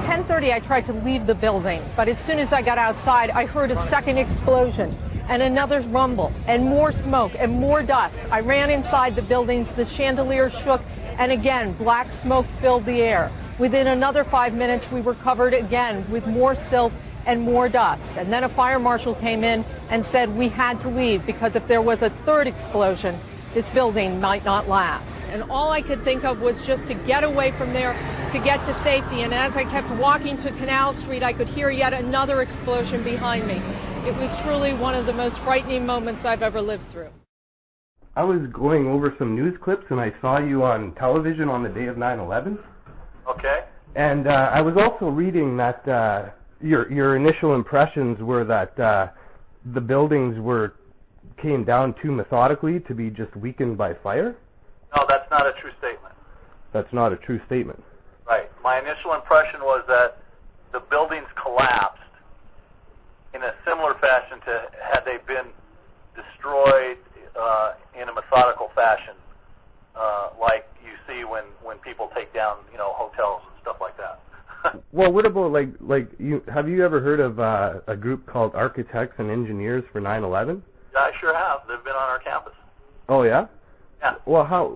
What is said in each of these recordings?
10:30, I tried to leave the building, but as soon as I got outside, I heard a second explosion and another rumble and more smoke and more dust. I ran inside the buildings, the chandelier shook, and again, black smoke filled the air. Within another 5 minutes, we were covered again with more silt and more dust. And then a fire marshal came in and said we had to leave because if there was a third explosion, this building might not last. And all I could think of was just to get away from there, to get to safety. And as I kept walking to Canal Street, I could hear yet another explosion behind me. It was truly one of the most frightening moments I've ever lived through. I was going over some news clips and I saw you on television on the day of 9/11. Okay. And I was also reading that your initial impressions were that the buildings came down too methodically to be just weakened by fire? No, that's not a true statement. That's not a true statement. Right. My initial impression was that the buildings collapsed in a similar fashion to had they been destroyed in a methodical fashion, like you see when people take down, hotels and stuff like that. Well, what about have you ever heard of a group called Architects and Engineers for 9/11? Yeah, I sure have. They've been on our campus. Oh yeah? Yeah. Well, how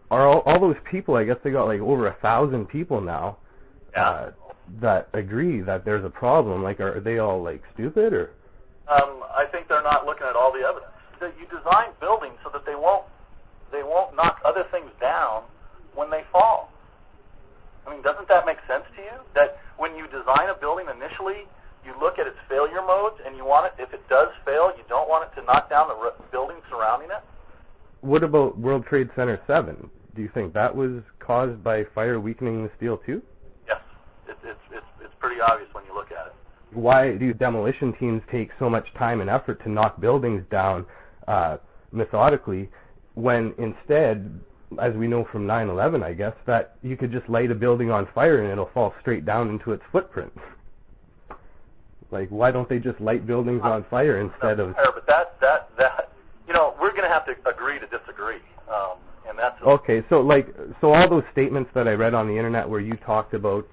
are all those people? I guess they got over 1,000 people now. Yeah. That agree that there's a problem. Are they all stupid or? I think they're not looking at all the evidence. That you design buildings so that they won't knock other things down when they fall. I mean, doesn't that make sense to you? That when you design a building initially, you look at its failure modes, and you want it, if it does fail, you don't want it to knock down the building surrounding it? What about World Trade Center 7? Do you think that was caused by fire weakening the steel too? Yes. It's pretty obvious when you look at it. Why do demolition teams take so much time and effort to knock buildings down methodically when instead, as we know from 9/11, I guess, that you could just light a building on fire and it'll fall straight down into its footprint? Why don't they just light buildings on fire instead of... But that we're going to have to agree to disagree, and that's... Okay, so all those statements that I read on the internet where you talked about...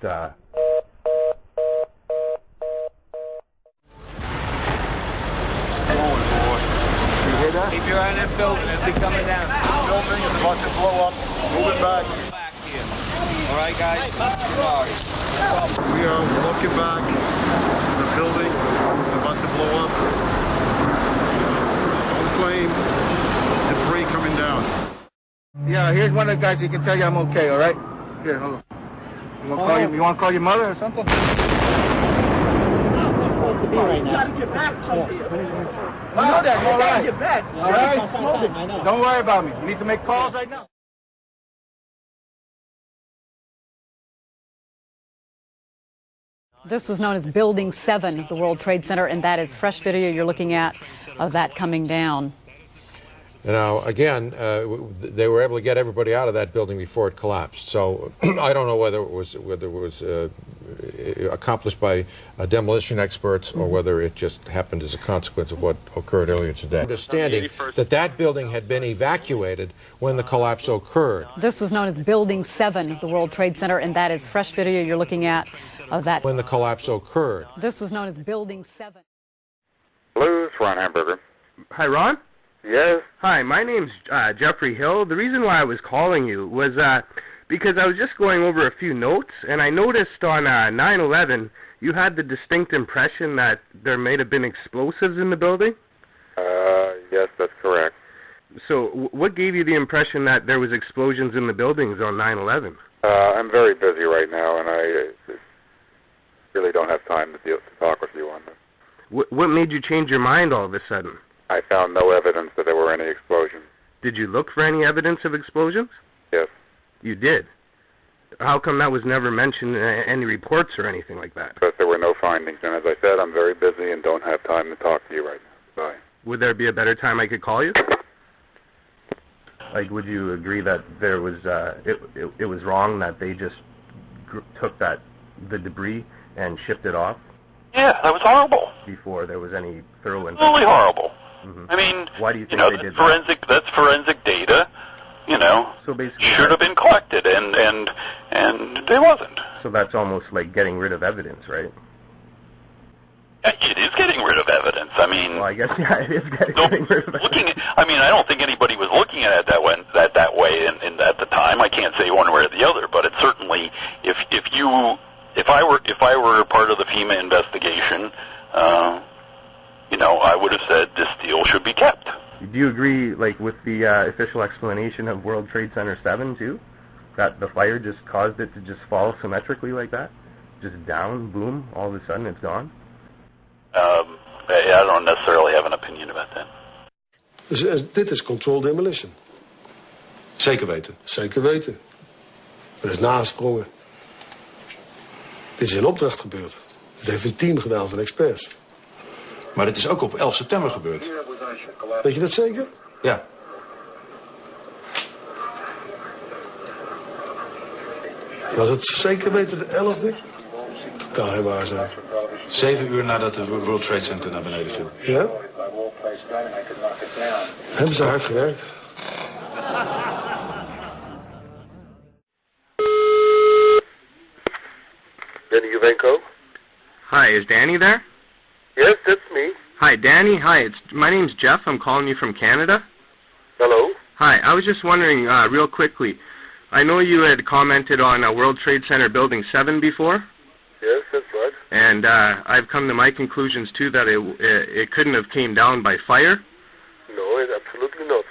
Keep your eye on that building, it'll be coming down. The building is about to blow up. Move it back. All right, guys? Sorry. We are looking back. There's a building about to blow up. On flame. Debris coming down. Yeah, here's one of the guys who can tell you I'm okay, all right? Here, hold on. You want to call your mother or something? You gotta get back from here. I know that. You gotta get back. All right? Don't worry about me. You need to make calls right now. This was known as Building 7 of the World Trade Center, and that is fresh video you're looking at of that coming down. Now, again, they were able to get everybody out of that building before it collapsed. So I don't know whether it was accomplished by demolition experts or whether it just happened as a consequence of what occurred earlier today. Understanding that building had been evacuated when the collapse occurred. This was known as Building 7 of the World Trade Center, and that is fresh video you're looking at of that. When the collapse occurred. This was known as Building 7. Hello, it's Ron Hamburger. Hi, Ron? Yes? Hi, my name's Jeffrey Hill. The reason why I was calling you was because I was just going over a few notes, and I noticed on 9/11 you had the distinct impression that there may have been explosives in the building? Yes, that's correct. So what gave you the impression that there was explosions in the buildings on 9/11? I'm very busy right now, and I really don't have time to talk with you on this. What made you change your mind all of a sudden? I found no evidence that there were any explosions. Did you look for any evidence of explosions? Yes. You did? How come that was never mentioned in any reports or anything like that? Because there were no findings, and as I said, I'm very busy and don't have time to talk to you right now. Bye. Would there be a better time I could call you? Would you agree that there was it was wrong that they just took the debris and shipped it off? Yeah, that was horrible. Before there was any thorough investigation. Totally horrible. Mm-hmm. I mean, why do you think they did that's forensic data, so basically should have been collected, and it wasn't. So that's almost like getting rid of evidence, right? It is getting rid of evidence. I mean, well, I guess it is getting rid of evidence. I don't think anybody was looking at it that way at the time. I can't say one way or the other, but it certainly, if I were part of the FEMA investigation, I would have said this deal should be kept. Do you agree, with the official explanation of World Trade Center 7 too? That the fire just caused it to just fall symmetrically like that? Just down, boom, all of a sudden it's gone? I don't necessarily have an opinion about that. Dit is controlled demolition. Zeker weten. Zeker weten. Er is nagesprongen. Dit is in opdracht gebeurd. Het heeft een team gedaan van experts. Maar dit is ook op 11 september gebeurd. Weet je dat zeker? Ja. Was het zeker weten de 11e? Totaal heel waar zijn. 7 uur nadat de World Trade Center naar beneden viel. Ja? Hebben ze hard gewerkt. Danny Juvenko. Hi, is Danny there? Yes, that's me. Hi, Danny. Hi, my name's Jeff. I'm calling you from Canada. Hello. Hi, I was just wondering, real quickly, I know you had commented on World Trade Center Building 7 before. Yes, that's right. And I've come to my conclusions, too, that it couldn't have came down by fire. No, absolutely not.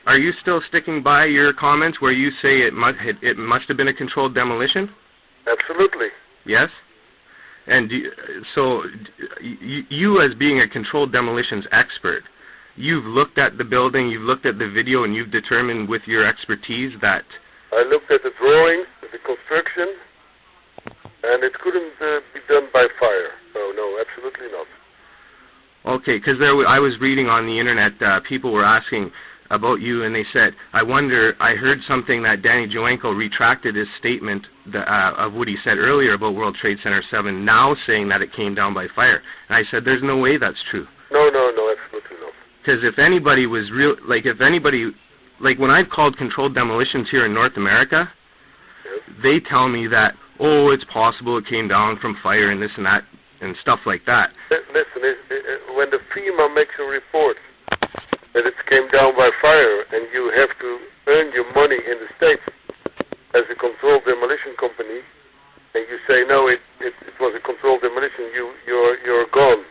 Are you still sticking by your comments where you say it must have been a controlled demolition? Absolutely. Yes? And you as being a controlled demolitions expert, you've looked at the building, you've looked at the video, and you've determined with your expertise that... I looked at the drawings, the construction, and it couldn't be done by fire. No, absolutely not. Okay, because I was reading on the internet, people were asking about you, and they said, I heard something that Danny Joenko retracted his statement of what he said earlier about World Trade Center 7, now saying that it came down by fire. And I said, there's no way that's true. No, absolutely not. Because if anybody was when I've called controlled demolitions here in North America, yes, they tell me that, it's possible it came down from fire and this and that and stuff like that. Listen, when the FEMA makes a report that it came down by fire and you have to earn your money in the States as a controlled demolition company, and you say, no, it was a controlled demolition, you're gone.